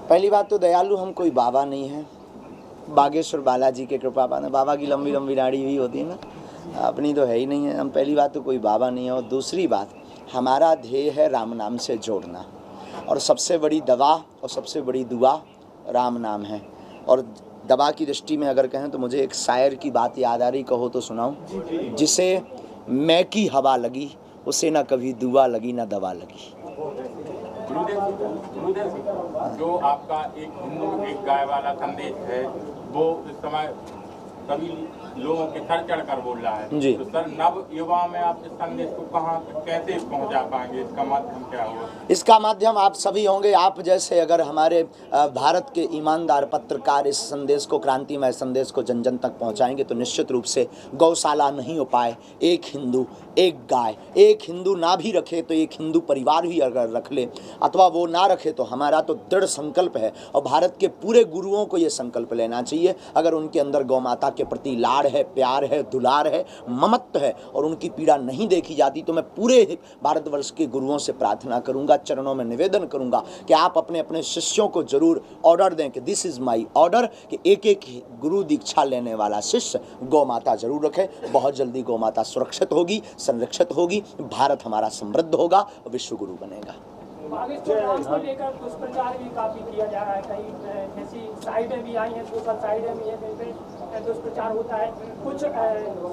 पहली बात तो दयालु हम कोई बाबा नहीं हैं। बागेश्वर बालाजी के कृपा पाना, बाबा की लंबी लंबी दाढ़ी भी होती है ना, अपनी तो है ही नहीं है। हम पहली बात तो कोई बाबा नहीं है, और दूसरी बात हमारा ध्येय है राम नाम से जोड़ना, और सबसे बड़ी दवा और सबसे बड़ी दुआ राम नाम है। और दवा की दृष्टि में अगर कहें तो मुझे एक शायर की बात याद आ रही, कहो तो सुनाऊं। जिसे मैं की हवा लगी उसे ना कभी दुआ लगी ना दवा लगी। गुरुदेव जो आपका एक हिंदू एक गाय वाला संदेश है, वो इस समय सभी लोगों के सर चढ़कर बोल रहा है जी। तो सर, नव युवा में आप इस संदेश को कहाँ कैसे पहुँचा पाएंगे? इसका माध्यम क्या होगा? इसका माध्यम आप सभी होंगे। आप जैसे अगर हमारे भारत के ईमानदार पत्रकार इस संदेश को, क्रांतिमय संदेश को जन जन तक पहुंचाएंगे तो निश्चित रूप से गौशाला नहीं हो पाए, एक हिंदू एक गाय, एक हिंदू ना भी रखे तो एक हिंदू परिवार भी अगर रख ले, अथवा वो ना रखे तो हमारा तो दृढ़ संकल्प है, और भारत के पूरे गुरुओं को ये संकल्प लेना चाहिए। अगर उनके अंदर गौ माता के प्रति लाड़ है, प्यार है, दुलार है, ममत्व है, और उनकी पीड़ा नहीं देखी जाती, तो मैं पूरे भारतवर्ष के गुरुओं से प्रार्थना करूंगा, चरणों में निवेदन करूंगा कि आप अपने अपने शिष्यों को जरूर ऑर्डर दें कि दिस इज माई ऑर्डर, कि एक एक गुरु दीक्षा लेने वाला शिष्य गौ माता जरूर रखे। बहुत जल्दी गौ माता सुरक्षित होगी, संरक्षित होगी, भारत हमारा समृद्ध होगा, विश्व गुरु बनेगा। को लेकर दुष्प्रचार भी काफी किया जा रहा है, कहीं ऐसी साइडें भी आई हैं, सोशल साइडें भी हैं, कहीं पे दुष्प्रचार होता है। कुछ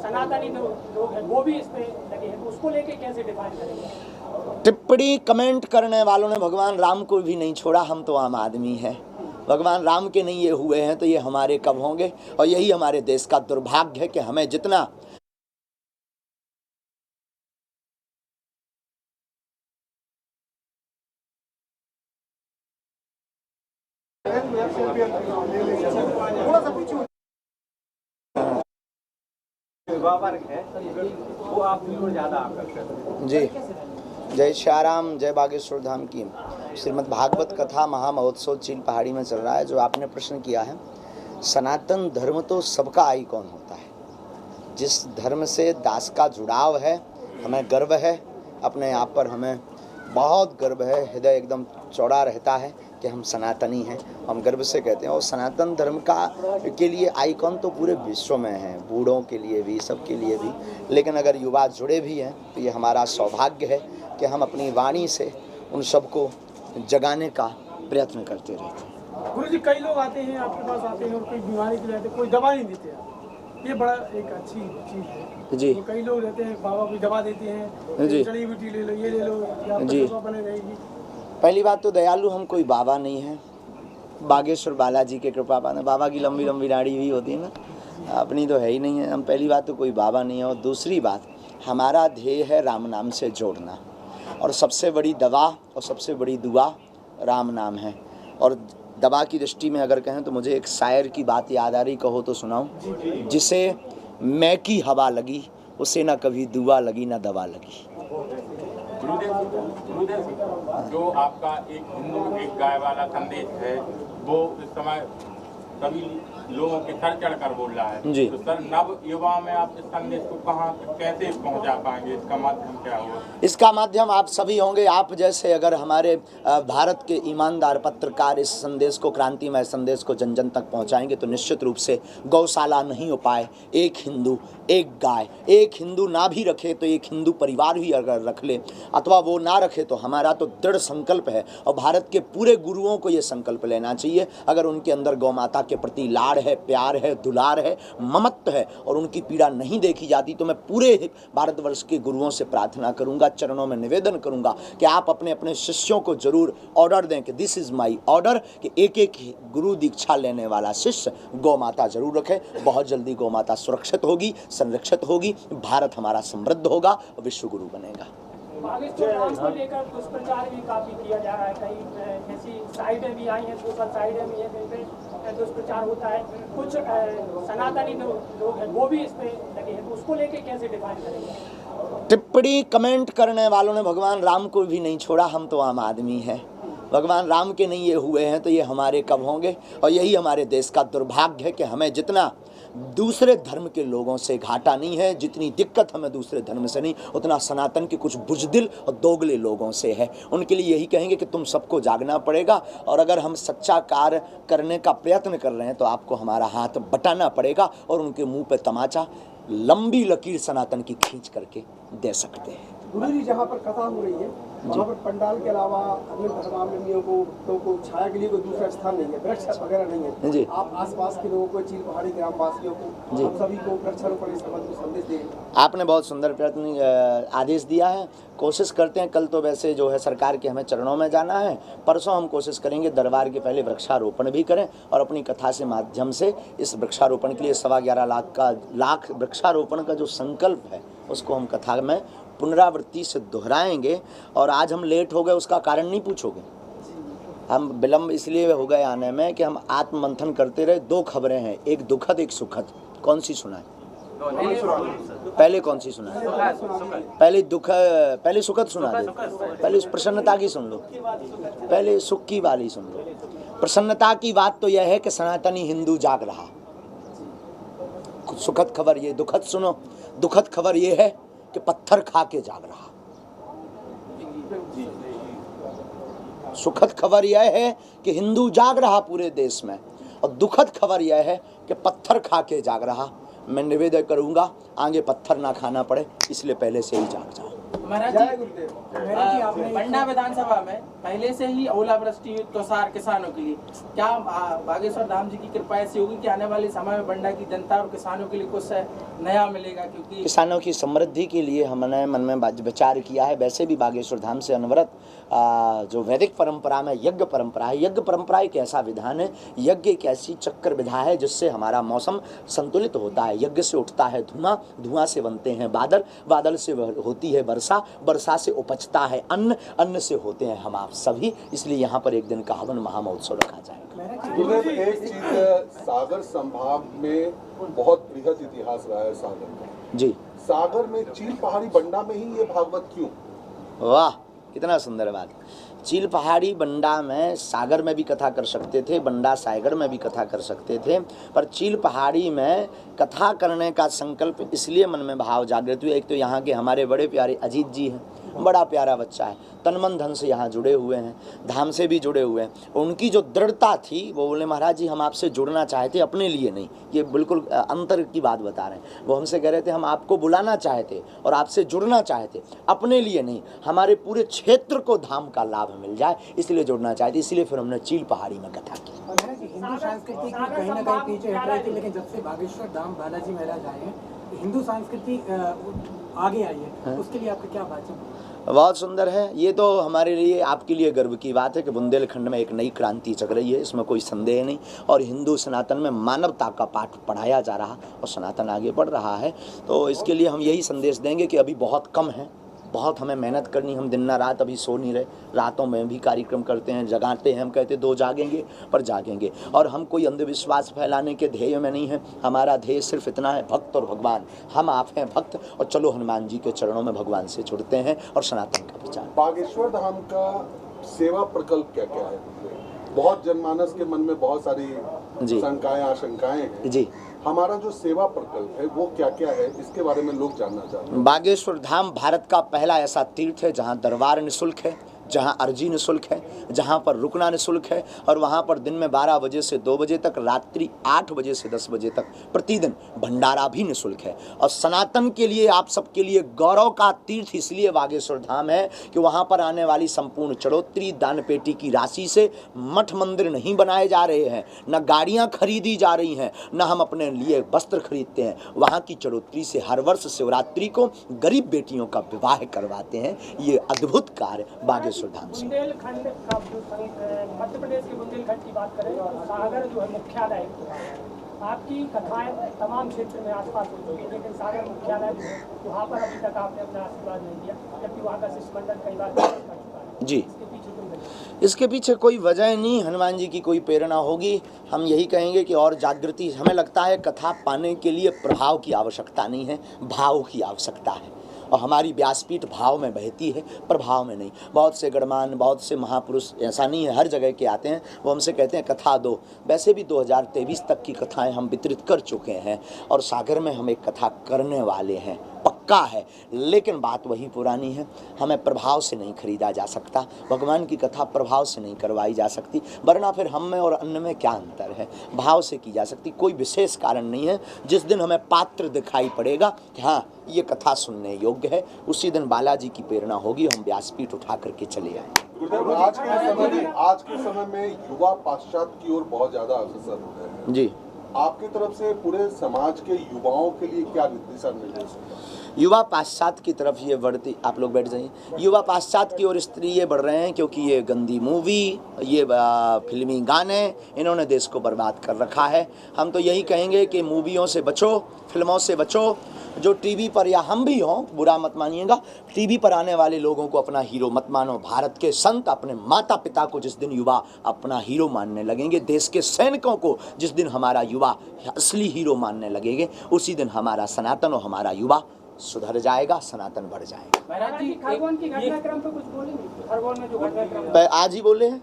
सनातनी लोग हैं वो भी इस पे लगे हैं, तो उसको लेके कैसे डिफाइन करेंगे? टिप्पणी कमेंट करने वालों ने भगवान राम को भी नहीं छोड़ा। हम तो आम आदमी हैं, भगवान राम के नहीं ये हुए हैं तो ये हमारे कब होंगे? और यही हमारे देश का दुर्भाग्य है कि हमें जितना वो आप ज्यादा आकर्षित। जी, जय श्याराम, जय बागेश्वर धाम की। श्रीमद् भागवत कथा महामहोत्सव चील पहाड़ी में चल रहा है। जो आपने प्रश्न किया है, सनातन धर्म तो सबका आइकॉन होता है। जिस धर्म से दास का जुड़ाव है, हमें गर्व है, अपने आप पर हमें बहुत गर्व है, हृदय एकदम चौड़ा रहता है कि हम सनातनी हैं, हम गर्व से कहते हैं। और सनातन धर्म का के लिए आइकॉन तो पूरे विश्व में है, बूढ़ों के लिए भी, सबके लिए भी। लेकिन अगर युवा जुड़े भी हैं तो ये हमारा सौभाग्य है कि हम अपनी वाणी से उन सबको जगाने का प्रयत्न करते रहते हैं। गुरु जी, कई लोग आते हैं आपके पास, आते हैं और कोई बीमारी के लिए आते हैं, कोई दवा नहीं देते आप, ये बड़ा एक अच्छी चीज़ है जी। तो कई लोग रहते हैं, बाबा कोई दवा देते हैं, जी, जड़ी बूटी ले लो, ये ले लो, जी। बने रहेगी। पहली बात तो दयालु हम कोई बाबा नहीं हैं। बागेश्वर बालाजी के कृपा पाना, बाबा की लंबी लंबी दाढ़ी भी होती है ना, अपनी तो है ही नहीं है। हम पहली बात तो कोई बाबा नहीं है, और दूसरी बात हमारा ध्येय है राम नाम से जोड़ना, और सबसे बड़ी दवा और सबसे बड़ी दुआ राम नाम है। और दवा की दृष्टि में अगर कहें तो मुझे एक शायर की बात याद आ रही, कहो तो सुनाऊं। जिसे मैं की हवा लगी उसे ना कभी दुआ लगी ना दवा लगी। गुरुदेव जो आपका एक हिंदू एक गाय वाला संदेश है, वो इस समय सभी लोगों के सर चढ़कर बोल रहा है जी। तो सर, नव युवा में आप इस संदेश को कहाँ कैसे पहुँचा पाएंगे? इसका माध्यम क्या होगा? इसका माध्यम आप सभी होंगे। आप जैसे अगर हमारे भारत के ईमानदार पत्रकार इस संदेश को, क्रांतिमय संदेश को जन जन तक पहुंचाएंगे तो निश्चित रूप से गौशाला नहीं हो पाए, एक हिंदू एक गाय, एक हिंदू ना भी रखे तो एक हिंदू परिवार भी अगर रख ले, अथवा वो ना रखे तो हमारा तो दृढ़ संकल्प है, और भारत के पूरे गुरुओं को ये संकल्प लेना चाहिए। अगर उनके अंदर गौ माता के प्रति लाड़ है, प्यार है, दुलार है, ममत्व है, और उनकी पीड़ा नहीं देखी जाती, तो मैं पूरे भारतवर्ष के गुरुओं से प्रार्थना करूंगा, चरणों में निवेदन करूंगा कि आप अपने अपने शिष्यों को जरूर ऑर्डर दें कि दिस इज माई ऑर्डर, कि एक एक गुरु दीक्षा लेने वाला शिष्य गौ माता जरूर रखे। बहुत जल्दी गौ माता सुरक्षित होगी, संरक्षित होगी, भारत हमारा समृद्ध होगा, विश्व गुरु बनेगा। को लेकर दुष्प्रचार भी काफी किया जा रहा है, कहीं ऐसी साइडें भी आई हैं, सोशल साइडें भी हैं, कहीं पे दुष्प्रचार होता है। कुछ सनातनी लोग हैं वो भी इस पे लगे हैं, तो उसको लेके कैसे डिफाइन करेंगे? टिप्पणी कमेंट करने वालों ने भगवान राम को भी नहीं छोड़ा। हम तो आम आदमी हैं, भगवान राम के नहीं ये हुए हैं तो ये हमारे कब होंगे? और यही हमारे देश का दुर्भाग्य है कि हमें जितना दूसरे धर्म के लोगों से घाटा नहीं है, जितनी दिक्कत हमें दूसरे धर्म से नहीं उतना सनातन के कुछ बुजदिल और दोगले लोगों से है। उनके लिए यही कहेंगे कि तुम सबको जागना पड़ेगा, और अगर हम सच्चा कार्य करने का प्रयत्न कर रहे हैं तो आपको हमारा हाथ बटाना पड़ेगा और उनके मुंह पे तमाचा लंबी लकीर सनातन की खींच करके दे सकते हैं। गुरु जी, जहाँ पर कथा हो रही है वहाँ पर पंडाल के अलावा अन्य धर्मावलंबियों को छाया के लिए कोई दूसरा स्थान नहीं है, वृक्ष वगैरह नहीं है जी। आप आसपास के लोगों को, चील पहाड़ी ग्राम वासियों को, जी। हम सभी को वृक्षारोपण इस संबंध में संदेश दें। आपने बहुत सुंदर प्रयत्न आदेश दिया है। कोशिश करते हैं, कल तो वैसे जो है सरकार के हमें चरणों में जाना है, परसों हम कोशिश करेंगे दरबार के पहले वृक्षारोपण भी करें और अपनी कथा से माध्यम से इस वृक्षारोपण के लिए 11.25 लाख वृक्षारोपण का जो संकल्प है उसको हम कथा में पुनरावृत्ति से दोहराएंगे। और आज हम लेट हो गए उसका कारण नहीं पूछोगे, हम विलम्ब इसलिए हो गए आने में कि हम आत्ममंथन करते रहे। 2 खबरें हैं, एक दुखद एक सुखद। कौन सी सुनाए? पहले कौन सी सुनाए? पहले सुखद सुना दे। पहले उस प्रसन्नता की सुन लो, पहले सुख की वाली सुन लो। प्रसन्नता की बात तो यह है कि सनातनी हिंदू जाग रहा। सुखद खबर ये, दुखद सुनो। दुखद खबर ये है कि पत्थर खा के जाग रहा। सुखद खबर यह है कि हिंदू जाग रहा पूरे देश में, और दुखद खबर यह है कि पत्थर खा के जाग रहा। मैं निवेदन करूंगा आगे पत्थर ना खाना पड़े, इसलिए पहले से ही जाग जाओ। महाराज जी, बंडा विधानसभा में पहले से ही ओलावृष्टि त्वसार किसानों के लिए, क्या बागेश्वर धाम जी की कृपा ऐसी होगी कि आने वाले समय में बंडा की जनता और किसानों के लिए कुछ नया मिलेगा? क्योंकि किसानों की समृद्धि के लिए हमने मन में विचार किया है। वैसे भी बागेश्वर धाम से अनवरत जो वैदिक परंपरा में यज्ञ परंपरा है, यज्ञ परंपरा एक ऐसा विधान है, यज्ञ एक ऐसी चक्र विधा है जिससे हमारा मौसम संतुलित होता है। यज्ञ से उठता है धुआं, धुआं से बनते हैं बादल, बादल से होती है वर्षा, वर्षा से उपजता है अन्न, अन्न से होते हैं हम आप सभी। इसलिए यहाँ पर एक दिन का हवन महामहोत्सव रखा जाएगा। गुरुदेव, एक चीज, सागर संभाग में बहुत बृहद इतिहास रहा है सागर का। जी। सागर में चील पहाड़ी बंडा में ही ये भागवत क्यों? वाह, कितना सुंदर बात। चील पहाड़ी बंडा में, सागर में भी कथा कर सकते थे, बंडा सागर में भी कथा कर सकते थे, पर चील पहाड़ी में कथा करने का संकल्प इसलिए मन में भाव जागृत हुए। एक तो यहाँ के हमारे बड़े प्यारे अजीत जी हैं, बड़ा प्यारा बच्चा है, तन मन धन से यहाँ जुड़े हुए हैं, धाम से भी जुड़े हुए हैं। उनकी जो दृढ़ता थी, वो बोले महाराज जी हम आपसे जुड़ना चाहते, अपने लिए नहीं, ये बिल्कुल अंतर की बात बता रहे हैं। वो हमसे कह रहे थे हम आपको बुलाना चाहते और आपसे जुड़ना चाहते, अपने लिए नहीं, हमारे पूरे क्षेत्र को धाम का लाभ मिल जाए इसलिए जुड़ना चाहते। इसलिए फिर हमने चील पहाड़ी में कथा की। हिंदू संस्कृति कहीं ना कहीं पीछे हट रही थी, लेकिन जब से बागेश्वर धाम बालाजी महाराज आए हैं हिंदू संस्कृति आगे आई है, उसके लिए आपका क्या बात है? बहुत सुंदर है। ये तो हमारे लिए, आपके लिए गर्व की बात है कि बुंदेलखंड में एक नई क्रांति चल रही है, इसमें कोई संदेह नहीं। और हिंदू सनातन में मानवता का पाठ पढ़ाया जा रहा और सनातन आगे बढ़ रहा है। तो इसके लिए हम यही संदेश देंगे कि अभी बहुत कम है, बहुत हमें मेहनत करनी। हम दिन ना रात अभी सो नहीं रहे, रातों में भी कार्यक्रम करते हैं, जगाते हैं। हम कहते 2 जागेंगे पर जागेंगे। और हम कोई अंधविश्वास फैलाने के ध्येय में नहीं है, हमारा ध्येय सिर्फ इतना है, भक्त और भगवान। हम आप हैं भक्त, और चलो हनुमान जी के चरणों में भगवान से जुड़ते हैं और सनातन का प्रचार। बागेश्वर धाम का सेवा प्रकल्प क्या क्या है? बहुत जनमानस के मन में बहुत सारी शंकाएं आशंकाएं हैं जी। हमारा जो सेवा प्रकल्प है वो क्या क्या है, इसके बारे में लोग जानना चाहते हैं। बागेश्वर धाम भारत का पहला ऐसा तीर्थ है जहाँ दरबार निःशुल्क है, जहाँ अर्जी निःशुल्क है, जहाँ पर रुकना निःशुल्क है, और वहाँ पर दिन में 12 बजे से 2 बजे तक, रात्रि 8 बजे से 10 बजे तक प्रतिदिन भंडारा भी निःशुल्क है। और सनातन के लिए, आप सबके लिए गौरव का तीर्थ इसलिए बागेश्वर धाम है कि वहाँ पर आने वाली संपूर्ण चढ़ोतरी दान पेटी की राशि से मठ मंदिर नहीं बनाए जा रहे हैं, न गाड़ियाँ खरीदी जा रही हैं, न हम अपने लिए वस्त्र खरीदते हैं। वहाँ की चढ़ोतरी से हर वर्ष शिवरात्रि को गरीब बेटियों का विवाह करवाते हैं। ये अद्भुत कार्य बागेश्वर बुंदेलखंड का मध्य प्रदेश के बुंदेलखंड की बात करें तो सागर जो है मुख्यालय, आपकी कथाएं तमाम क्षेत्र में आसपास हो चुकी है, लेकिन सागर मुख्यालय जो है वहाँ पर अभी तक आपने अपना आशीर्वाद नहीं दिया, जबकि वहाँ का शिष्टमंडल कई बार कर चुका है जी। इसके पीछे कोई वजह नहीं, हनुमान जी की कोई प्रेरणा होगी। हम यही कहेंगे कि और जागृति, हमें लगता है कथा पाने के लिए प्रभाव की आवश्यकता नहीं है, भाव की आवश्यकता है। और हमारी व्यासपीठ भाव में बहती है, प्रभाव में नहीं। बहुत से गणमान्य, बहुत से महापुरुष, ऐसा नहीं है हर जगह के आते हैं, वो हमसे कहते हैं कथा दो। वैसे भी 2023 तक की कथाएं हम वितरित कर चुके हैं और सागर में हम एक कथा करने वाले हैं, पक्का है। लेकिन बात वही पुरानी है, हमें प्रभाव से नहीं खरीदा जा सकता। भगवान की कथा प्रभाव से नहीं करवाई जा सकती, वरना फिर हम में और अन्य में क्या अंतर है। भाव से की जा सकती, कोई विशेष कारण नहीं है। जिस दिन हमें पात्र दिखाई पड़ेगा कि हाँ ये कथा सुनने योग्य है, उसी दिन बालाजी की प्रेरणा होगी, हम व्यासपीठ उठा करके चले आएंगे। गुरुदेव, आज के समय में युवा पाश्चात्य की ओर बहुत ज्यादा अग्रसर हो रहे हैं जी। आपकी तरफ से पूरे समाज के युवाओं के लिए क्या दिशा निर्देश है? युवा पाश्चात्य की तरफ ये बढ़ती, आप लोग बैठ जाइए, युवा पाश्चात्य की ओर इसलिए बढ़ रहे हैं क्योंकि ये गंदी मूवी, ये फिल्मी गाने, इन्होंने देश को बर्बाद कर रखा है। हम तो यही कहेंगे कि मूवियों से बचो, फिल्मों से बचो। जो टीवी पर, या हम भी हों, बुरा मत मानिएगा, टीवी पर आने वाले लोगों को अपना हीरो मत मानो। भारत के संत अपने माता पिता को जिस दिन युवा अपना हीरो मानने लगेंगे, देश के सैनिकों को जिस दिन हमारा युवा असली हीरो मानने लगेंगे, उसी दिन हमारा सनातन और हमारा युवा सुधर जाएगा, सनातन बढ़ जाएगा। महाराज जी, खरगोन की घटनाक्रम पे कुछ बोलेंगे? खरगोन में जो घटनाक्रम आज ही बोले हैं,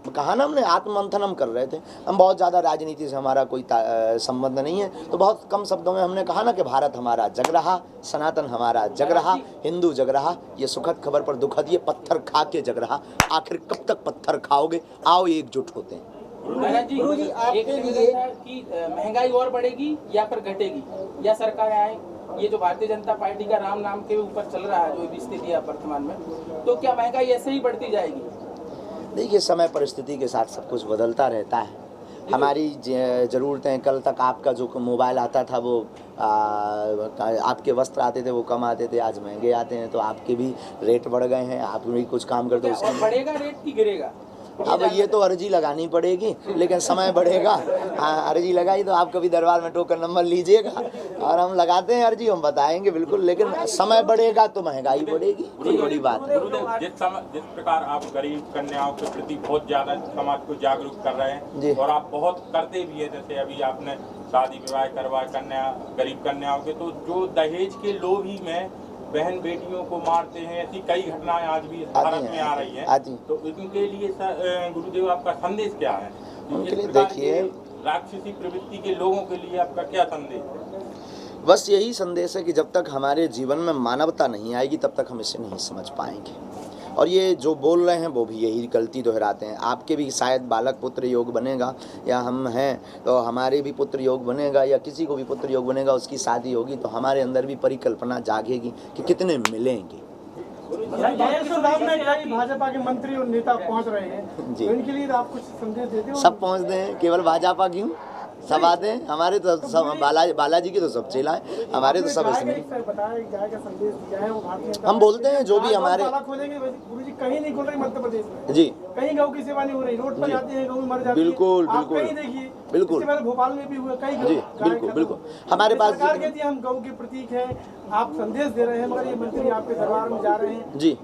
कहा ना हमने, आत्ममंथन हम कर रहे थे। हम बहुत ज़्यादा राजनीति से हमारा कोई संबंध नहीं है, तो बहुत कम शब्दों में हमने कहा ना कि भारत हमारा जग रहा, सनातन हमारा जग रहा, हिंदू जग रहा। ये सुखद खबर पर दुखद, ये पत्थर खा के जग रहा। आखिर कब तक पत्थर खाओगे? आओ एकजुट होते हैं। गुरुजी, आपके लिए कि महंगाई और बढ़ेगी या फिर घटेगी, या सरकार आए, ये जो भारतीय जनता पार्टी का राम नाम के ऊपर चल रहा है जो भी स्थिति है वर्तमान में, तो क्या महंगाई ऐसे ही बढ़ती जाएगी? देखिए, समय परिस्थिति के साथ सब कुछ बदलता रहता है। हमारी ज़रूरतें, कल तक आपका जो मोबाइल आता था वो आपके वस्त्र आते थे वो कम आते थे, आज महंगे आते हैं, तो आपके भी रेट बढ़ गए हैं। आप भी कुछ काम करते हो, बढ़ेगा रेट की गिरेगा? अब ये तो अर्जी लगानी पड़ेगी, लेकिन समय बढ़ेगा। हाँ, अर्जी लगाई तो आप कभी दरबार में टोकन नंबर लीजिएगा, और हम लगाते हैं अर्जी, हम बताएंगे बिल्कुल, लेकिन समय बढ़ेगा तो महंगाई बढ़ेगी। कोई बड़ी बात है। जिस प्रकार आप गरीब कन्याओं के प्रति बहुत ज्यादा समाज को जागरूक कर रहे हैं, और आप बहुत करते भी है, जैसे अभी आपने शादी विवाह करवाए गरीब कन्याओं के, तो जो दहेज के लोभी में बहन बेटियों को मारते हैं, ऐसी कई घटनाएं आज भी भारत में आ रही हैं, तो इनके लिए गुरुदेव आपका संदेश क्या है? उनके लिए देखिए, राक्षसी प्रवृत्ति के लोगों के लिए आपका क्या संदेश है? बस यही संदेश है कि जब तक हमारे जीवन में मानवता नहीं आएगी तब तक हम इसे नहीं समझ पाएंगे। और ये जो बोल रहे हैं वो भी यही गलती दोहराते हैं। आपके भी शायद बालक पुत्र योग बनेगा, या हम हैं तो हमारे भी पुत्र योग बनेगा, या किसी को भी पुत्र योग बनेगा, उसकी शादी होगी, तो हमारे अंदर भी परिकल्पना जागेगी कि कितने मिलेंगे। भाजपा के मंत्री और नेता पहुंच रहे हैं जी, तो इनके लिए आप कुछ संदेश देते हो? सब पहुंचते हैं, केवल भाजपा क्यों, सब आते हैं। हमारे तो सब बालाजी की तो सब चेला है, हमारे तो सब इसमें हम बोलते हैं जो भी हमारे गुरुजी कहीं नहीं खोल रहे मध्य प्रदेश में जी, कहीं गौ की सेवा नहीं हो रही, रोड पर जाते हैं गौ मर जाती है। बिल्कुल आप कहीं देखिए, बिल्कुल भोपाल में भी हुआ कई जी, बिल्कुल बिल्कुल। हमारे पास सरकार कहती है हम गौ के प्रतीक हैं, आप संदेश दे रहे हैं, मगर ये मंत्री आपके दरबार में जा रहे हैं जी।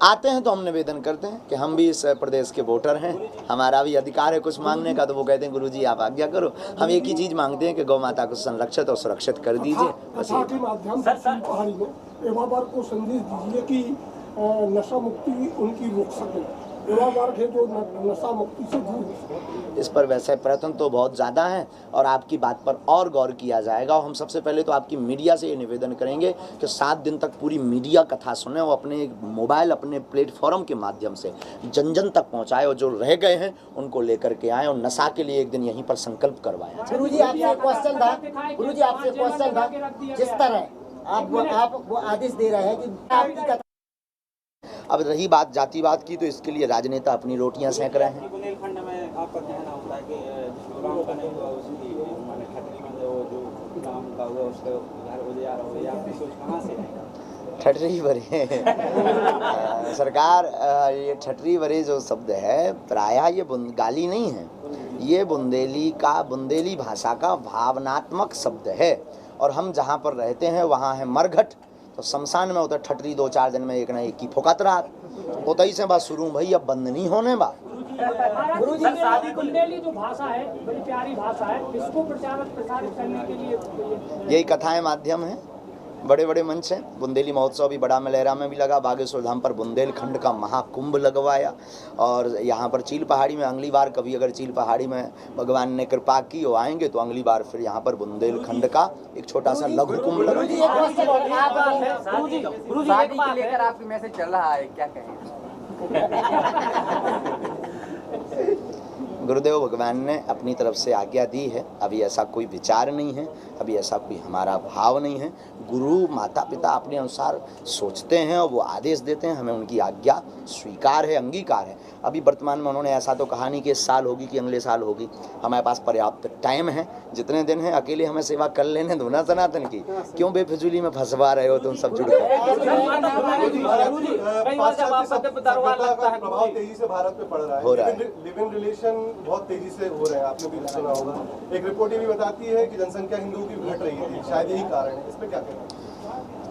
आते हैं तो हम निवेदन करते हैं कि हम भी इस प्रदेश के वोटर हैं, हमारा भी अधिकार है कुछ मांगने का, तो वो कहते हैं गुरुजी आप आज्ञा करो। हम एक ही चीज़ मांगते हैं कि गौ माता को संरक्षित और सुरक्षित कर दीजिए, बस ये। के माध्यम से पहाड़ी में एवं को संदेश दीजिए कि नशा मुक्ति उनकी रोक सके, वर्ग है जो नशा मुक्ति से दूर। इस पर वैसे प्रयत्न तो बहुत ज़्यादा है और आपकी बात पर और गौर किया जाएगा। और हम सबसे पहले तो आपकी मीडिया से ये निवेदन करेंगे कि 7 दिन तक पूरी मीडिया कथा सुने और अपने मोबाइल, अपने प्लेटफॉर्म के माध्यम से जन जन तक पहुंचाए, और जो रह गए हैं उनको लेकर के आए और नशा के लिए एक दिन यहीं पर संकल्प करवाया। गुरुजी आपसे क्वेश्चन था, गुरुजी आपसे क्वेश्चन था, जिस तरह आप वो आदेश दे रहे हैं कि आपकी, अब रही बात जातिवाद की, तो इसके लिए राजनेता अपनी रोटियां सेंक रहे हैं। बुंदेलखंड में आपका कहना होता है कि राम का नहीं हुआ, उसकी माने खतरी में जो राम का हुआ उसके घर उजियार हो गया, आपकी सोच कहाँ से है? ठटरी भरे सरकार, ये ठटरी भरे जो शब्द है प्रायः ये गाली नहीं है, ये बुंदेली भाषा का भावनात्मक शब्द है। और हम जहाँ पर रहते हैं वहाँ है मरघट, तो शमशान में होता ठटरी 2-4 दिन में एक ना एक की फोकत रहा होता ही से बात शुरू भाई, अब बंद नहीं होने बा। गुरुजी शादी बुंदेली जो भाषा है बड़ी प्यारी भाषा है, इसको प्रचारित करने के लिए यही कथाएं माध्यम है, बड़े बड़े मंच हैं। बुंदेली महोत्सव भी बड़ा मलेरा में भी लगा, बागेश्वर धाम पर बुंदेलखंड का महाकुंभ लगवाया, और यहाँ पर चील पहाड़ी में अगली बार कभी अगर चील पहाड़ी में भगवान ने कृपा की और आएंगे तो अगली बार फिर यहाँ पर बुंदेलखंड का एक छोटा सा लघु कुंभ लगा। लेकर आपकी मैसेज चल रहा है, क्या कहें? गुरुदेव भगवान ने अपनी तरफ से आज्ञा दी है, अभी ऐसा कोई विचार नहीं है, अभी ऐसा कोई हमारा भाव नहीं है। गुरु माता पिता अपने अनुसार सोचते हैं और वो आदेश देते हैं, हमें उनकी आज्ञा स्वीकार है, अंगीकार है। अभी वर्तमान में उन्होंने ऐसा तो कहा नहीं कि इस साल होगी कि अगले साल होगी, हमारे पास पर्याप्त टाइम है, जितने दिन हैं अकेले हमें सेवा कर लेने दो ना सनातन की, क्यों बेफिजूली में फंसवा रहे हो तुम सब जुड़ कर। प्रभाव तेजी से भारत में पड़ रहा है, हो रहा है, लिव इन रिलेशन बहुत तेजी से हो रहे हैं, आपने भी सुना होगा। एक रिपोर्ट ये भी बताती है कि जनसंख्या हिंदुओं की घट रही थी, शायद यही कारण है, इस पे क्या कहना है?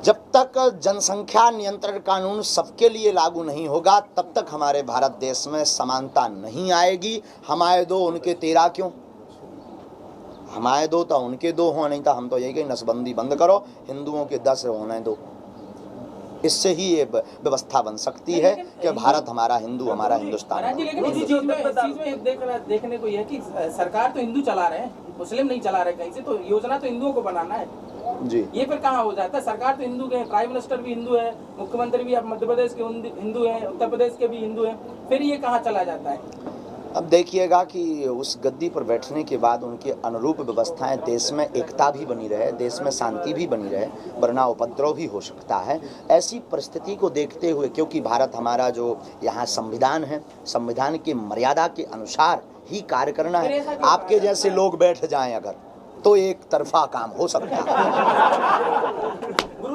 जब तक जनसंख्या नियंत्रण कानून सबके लिए लागू नहीं होगा तब तक हमारे भारत देश में समानता नहीं आएगी। हमारे दो उनके 13 क्यों, हमारे दो तो उनके 2 हो, नहीं तो हम तो यही कहीं नसबंदी बंद करो, हिंदुओं के 10 होने दो। इससे ही ये व्यवस्था बन सकती है कि भारत हमारा, हिंदू हमारा, हिंदुस्तान। लेकिन इस चीज में देखने को यह है कि सरकार तो हिंदू चला रहे हैं, मुस्लिम नहीं चला रहे कहीं से, तो योजना तो हिंदुओं को बनाना है जी। ये फिर कहाँ हो जाता है? सरकार तो हिंदू के, प्राइम मिनिस्टर भी हिंदू है, मुख्यमंत्री भी अब मध्य प्रदेश के हिंदू हैं, उत्तर प्रदेश के भी हिंदू हैं, फिर ये कहाँ चला जाता है? अब देखिएगा कि उस गद्दी पर बैठने के बाद उनके अनुरूप व्यवस्थाएं देश में एकता भी बनी रहे, देश में शांति भी बनी रहे, वरना उपद्रव भी हो सकता है। ऐसी परिस्थिति को देखते हुए, क्योंकि भारत हमारा जो यहाँ संविधान है, संविधान की मर्यादा के अनुसार ही कार्य करना है। आपके जैसे लोग बैठ जाएं अगर तो एक तरफा काम हो सकता है।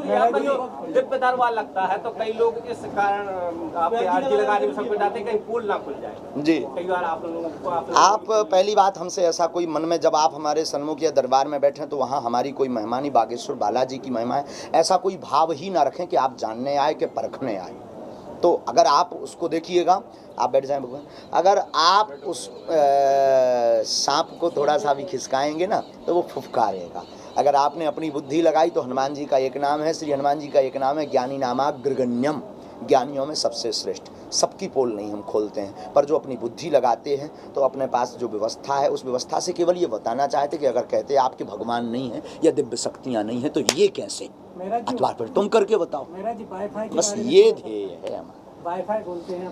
यहाँ पर जो दिव्य दरबार लगता है तो कई लोग इस कारण आपके आरती लगाने में संकट कहीं पुल ना खुल जाए जी। कई बार आप लोगों को आप पहली बात हमसे ऐसा कोई मन में, जब आप हमारे सन्मुख या दरबार में बैठे तो वहाँ हमारी कोई मेहमानी बागेश्वर बालाजी की महिमा है, ऐसा कोई भाव ही ना रखें कि आप जानने आए कि परखने आए। तो अगर आप उसको देखिएगा, आप बैठ जाएं भगवान, अगर आप उस सांप को थोड़ा सा भी खिसकाएंगे ना तो वो फुफकारेगा। अगर आपने अपनी बुद्धि लगाई तो हनुमान जी का एक नाम है, श्री हनुमान जी का एक नाम है ज्ञानी नामाग्रगण्यम, ज्ञानियों में सबसे श्रेष्ठ। सबकी पोल नहीं हम खोलते हैं, पर जो अपनी बुद्धि लगाते हैं तो अपने पास जो व्यवस्था है उस व्यवस्था से केवल ये बताना चाहते कि अगर कहते हैं आपके भगवान नहीं है या दिव्य शक्तियाँ नहीं है तो ये कैसे, अथवा फिर तुम करके बताओ। बस ये ध्येय है हमारा। वाईफाई बोलते हैं,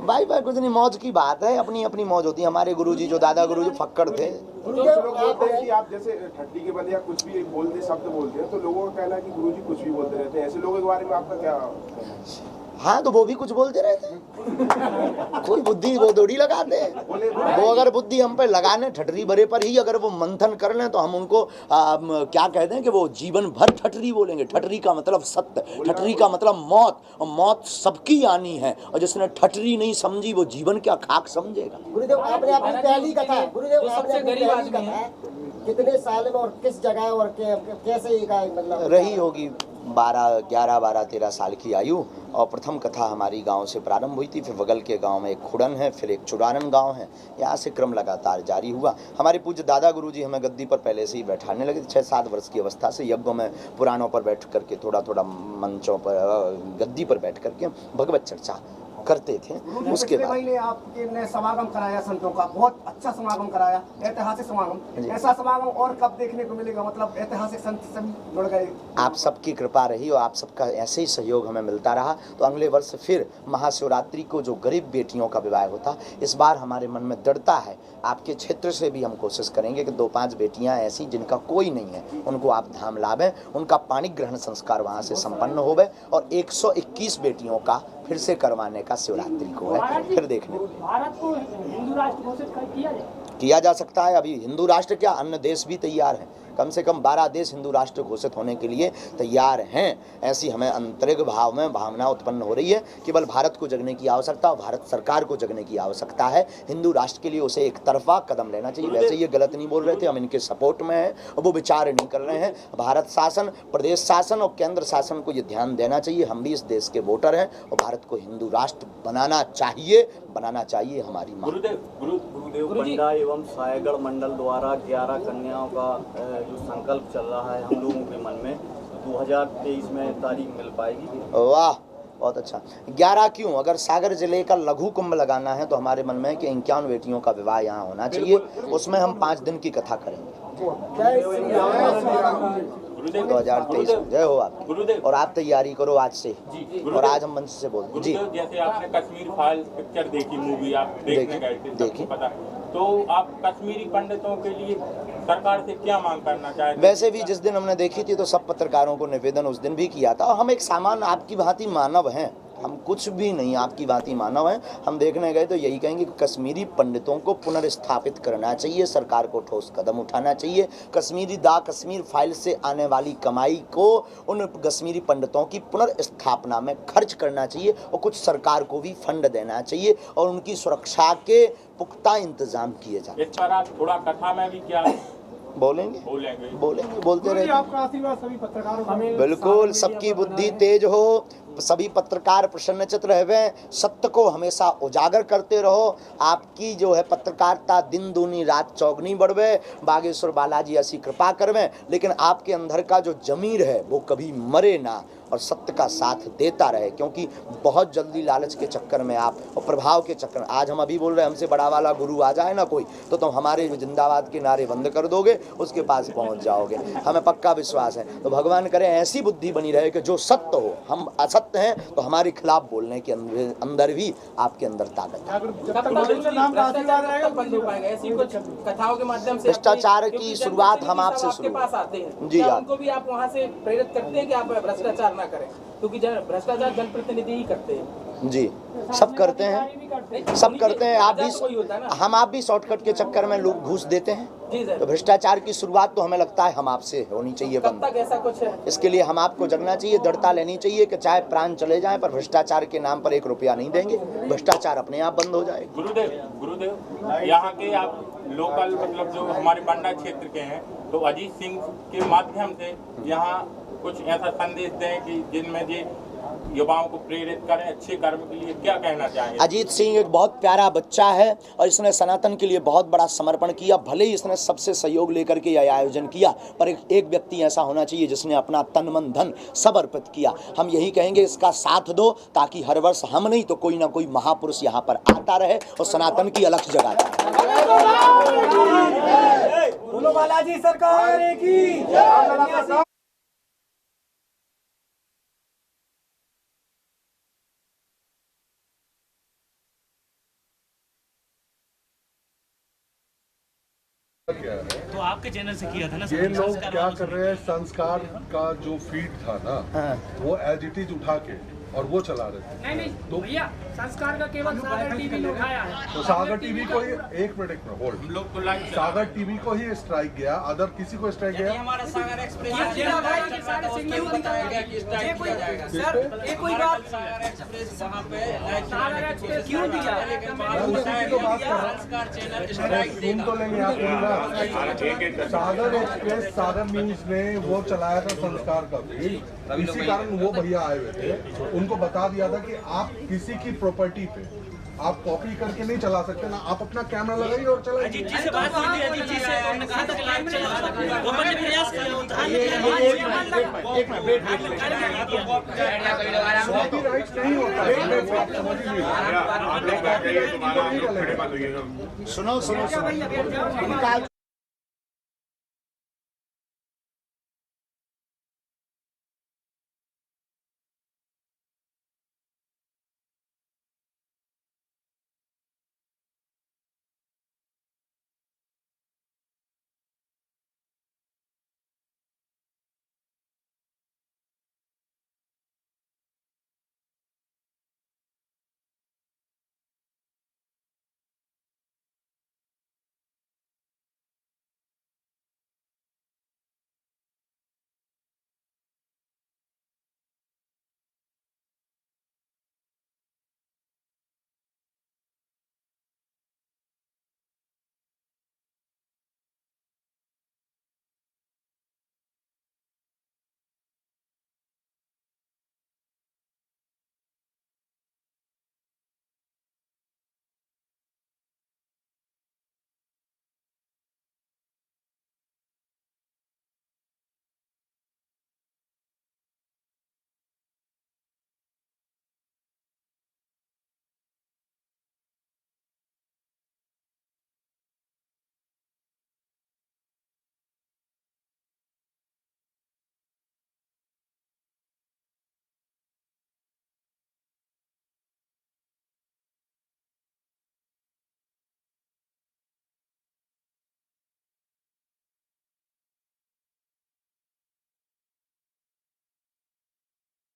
वाईफाई कुछ नहीं, मौज की बात है, अपनी अपनी मौज होती है। हमारे गुरुजी जो दादा गुरुजी फक्कड़ थे, कि आप जैसे ठट्टी के बदले या कुछ भी बोलते शब्द बोलते हैं तो लोगों का कहना है कि गुरुजी कुछ भी बोलते रहते हैं, ऐसे लोगों के बारे में आपका क्या? हाँ तो वो भी कुछ बोलते रहते हैं, कोई बुद्धि वो दौड़ी लगाते हैं। वो अगर बुद्धि हम पे लगाने ठटरी भरे पर ही अगर वो मंथन कर लें तो हम उनको क्या कहते हैं कि वो जीवन भर ठटरी बोलेंगे। ठटरी का मतलब सत्य, ठटरी का मतलब मौत, और मौत सबकी आनी है, और जिसने ठटरी नहीं समझी वो जीवन क्या खाक समझेगा। गुरुदेव आपने अपनी पहली कथा, गुरुदेव आपने अपनी पहली कथा कितने साल में और किस जगह और कैसे मतलब रही होगी? 11-13 साल की आयु। और प्रथम कथा हमारी गांव से प्रारंभ हुई थी, फिर बगल के गांव में एक खुड़न है, फिर एक चुड़ानन गांव है, यहाँ से क्रम लगातार जारी हुआ। हमारे पूज्य दादा गुरुजी हमें गद्दी पर पहले से ही बैठाने लगे, 6-7 वर्ष की अवस्था से यज्ञों में पुराणों पर बैठ करके, थोड़ा थोड़ा मंचों पर गद्दी पर बैठ करके भगवत चर्चा करते थे। उसके बाद ने आपने समागम कराया, संतों का बहुत अच्छा समागम कराया, ऐतिहासिक समागम। ऐसा समागम और कब देखने को मिलेगा? मतलब ऐतिहासिक संत सभी जुड़ गए। आप सबकी कृपा रही और आप सबका ऐसे ही सहयोग हमें मिलता रहा तो अगले वर्ष फिर महाशिवरात्रि को जो गरीब बेटियों का विवाह होता, इस बार हमारे मन में दृढ़ता है। आपके क्षेत्र से भी हम कोशिश करेंगे कि 2-5 बेटियां ऐसी जिनका कोई नहीं है उनको आप धाम लावें, उनका पाणी ग्रहण संस्कार वहाँ से संपन्न होवे, और 121 बेटियों का फिर से करवाने का शिवरात्रि को है। फिर देखने भारत को हिंदू राष्ट्र घोषित किया जा सकता है। अभी हिंदू राष्ट्र क्या, अन्य देश भी तैयार हैं, कम से कम 12 देश हिंदू राष्ट्र घोषित होने के लिए तैयार हैं। ऐसी हमें आंतरिक भाव में भावना उत्पन्न हो रही है। केवल भारत को जगने की आवश्यकता और भारत सरकार को जगने की आवश्यकता है। हिंदू राष्ट्र के लिए उसे एक तरफा कदम लेना चाहिए। वैसे ये गलत नहीं बोल रहे थे, हम इनके सपोर्ट में हैं और वो विचार नहीं कर रहे हैं। भारत शासन, प्रदेश शासन और केंद्र शासन को ये ध्यान देना चाहिए। हम भी इस देश के वोटर हैं और भारत को हिंदू राष्ट्र बनाना चाहिए हमारी मांग। गुरुदेव पंडा एवं सायगढ़ मंडल द्वारा 11 कन्याओं का जो संकल्प चल रहा है हम लोगों के मन में, 2023 में तारीख मिल पाएगी? वाह, बहुत अच्छा। 11 क्यों? अगर सागर जिले का लघु कुंभ लगाना है तो हमारे मन में है कि 51 बेटियों का विवाह यहाँ होना चाहिए, उसमें हम 5 दिन की कथा करेंगे। 2023 जय हो आपकी, और आप तैयारी करो आज से, और आज हम मंच से बोलते जी। जैसे आपने कश्मीर फाइल्स पिक्चर देखी, मूवी आप देखने गए थे, देखी, पता, तो आप कश्मीरी पंडितों के लिए सरकार से क्या मांग करना चाहते? वैसे भी जिस दिन हमने देखी थी तो सब पत्रकारों को निवेदन उस दिन भी किया था। हम एक सामान्य आपकी भांति मानव हैं, हम कुछ भी नहीं आपकी भांति मानव हैं। हम देखने गए तो यही कहेंगे कि कश्मीरी पंडितों को पुनर्स्थापित करना चाहिए, सरकार को ठोस कदम उठाना चाहिए। कश्मीर फाइल से आने वाली कमाई को उन कश्मीरी पंडितों की पुनर्स्थापना में खर्च करना चाहिए, और कुछ सरकार को भी फंड देना चाहिए, और उनकी सुरक्षा के पुख्ता इंतजाम किए जाए। इस पर आप थोड़ा कथा में भी क्या बोलेंगे बोलते रहे। आपका आशीर्वाद सभी पत्रकारों को। बिल्कुल, सबकी बुद्धि तेज हो, सभी पत्रकार प्रसन्नचित्त रहे, सत्य को हमेशा उजागर करते रहो। आपकी जो है पत्रकारिता दिन दूनी रात चौगनी बढ़वे, बागेश्वर बालाजी ऐसी कृपा करवे, लेकिन आपके अंदर का जो जमीर है वो कभी मरे ना, और सत्य का साथ देता रहे। क्योंकि बहुत जल्दी लालच के चक्कर में आप, और प्रभाव के चक्कर में, आज हम अभी बोल रहे हैं हमसे बड़ा वाला गुरु आ जाए ना कोई, तो तुम हमारे जिंदाबाद के नारे बंद कर दोगे, उसके पास पहुंच जाओगे, हमें पक्का विश्वास है। तो भगवान करे ऐसी बुद्धि बनी रहे कि जो सत्य हो, हम असत्य हैं तो हमारे खिलाफ बोलने के अंदर भी आपके अंदर ताकत है। भ्रष्टाचार की शुरुआत हम आपसे शुरू आते हैं जी, उनको भी आप वहाँ से प्रेरित करते हैं कि आप भ्रष्टाचार ना करें, क्योंकि भ्रष्टाचार जनप्रतिनिधि ही करते हैं जी, सब करते हैं, सब करते हैं। आप भी शॉर्टकट के चक्कर में लोग घूस देते हैं। तो भ्रष्टाचार की शुरुआत तो हमें लगता है हम आपसे होनी चाहिए बंद। ऐसा कुछ है, इसके लिए हम आपको जगना चाहिए, दृढ़ता लेनी चाहिए कि चाहे प्राण चले जाएं पर भ्रष्टाचार के नाम पर 1 रुपया नहीं देंगे। भ्रष्टाचार अपने आप बंद हो जाएगा। गुरुदेव यहाँ के आप लोकल, मतलब जो हमारे बंडा क्षेत्र के हैं, तो अजीत सिंह के माध्यम से यहाँ कुछ ऐसा संदेश दें कि जिनमें ये युवाओं को प्रेरित करें अच्छे कर्म के लिए, क्या कहना चाहेंगे? अजीत सिंह एक बहुत प्यारा बच्चा है, और इसने सनातन के लिए बहुत बड़ा समर्पण किया। भले ही इसने सबसे सहयोग लेकर के यह आयोजन किया, पर एक व्यक्ति ऐसा होना चाहिए जिसने अपना तन मन धन सब अर्पित किया। हम यही कहेंगे इसका साथ दो, ताकि हर वर्ष हम नहीं तो कोई ना कोई महापुरुष यहाँ पर आता रहे और सनातन की अलख जगाता रहे। बोलो बालाजी सरकार की। तो आपके चैनल से किया था ना। ये लोग क्या कर रहे हैं, संस्कार का जो फीड था ना, वो एज इट इज उठा के और वो चला रहे थे। नहीं तो भैया संस्कार का केवल सागर टीवी ने उठाया है, तो सागर टीवी को ही एक मिनट में होल्ड, सागर टीवी को ही स्ट्राइक गया, अदर किसी को स्ट्राइक गया? हमारा सागर एक्सप्रेस क्यों दिया? सुन तो लेंगे आप पूरा। सागर एक्सप्रेस, सागर न्यूज ने वो चलाया था संस्कार का भी, इसी कारण वो भैया आए हुए थे, उनको बता दिया था कि आप किसी की प्रॉपर्टी पे आप कॉपी करके नहीं चला सकते ना, आप अपना कैमरा लगाइए और चलाइए। अजीत जी से बात हुई थी, अजीत जी से उन्होंने कहा था कि लाइव चला, वो मैंने प्रयास किया, कॉपीराइट नहीं होता। सुनो